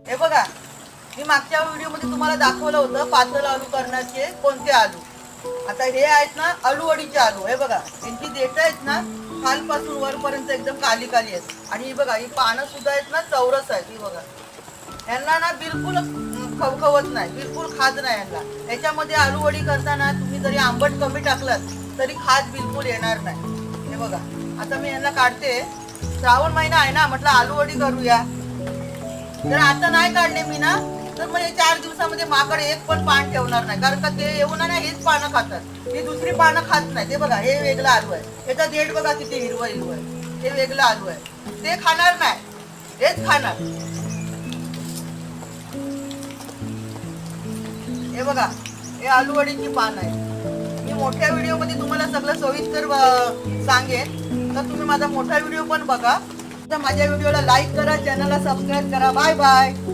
हे बघा, मी मागच्या व्हिडिओमध्ये तुम्हाला दाखवलं होतं पातळ आलू करण्याचे कोणते आलू. आता हे आहेत ना आलूवडीचे आलू. हे बघा, यांची देठ आहेत ना खालपासून वरपर्यंत एकदम काली काली आहेत. आणि ही बघा, ही पानं सुद्धा आहेत ना चौरस आहेत. ही बघा, यांना ना बिलकुल खवखवत नाही, बिलकुल खाज नाही यांना. याच्यामध्ये आलूवडी करताना तुम्ही जरी आंबट कमी टाकलात तरी खाज बिलकुल येणार नाही. हे बघा, आता मी यांना काढते. श्रावण महिना आहे ना, म्हटलं आलूवडी करूया. जर आता नाही काढले मी ना तर मग हे 4 दिवसामध्ये माकडे एक पण पान ठेवणार नाही. कारण का ते येऊन ना हेच पानं खातात, ही दुसरी पानं खात नाही. ते बघा, हे वेगळं आलू आहे. याचा देठ बघा किती हिरवं हिरवं आहे. हे वेगळं आलू आहे, ते खाणार नाही, हेच खाणार. हे बघा, हे आलूवडीची पान आहे. मी मोठ्या व्हिडिओमध्ये तुम्हाला सगळं सविस्तर सांगेन, तर तुम्ही माझा मोठा व्हिडिओ पण बघा. तर माझ्या व्हिडिओला लाईक करा, चॅनलला सबस्क्राईब करा. Bye bye.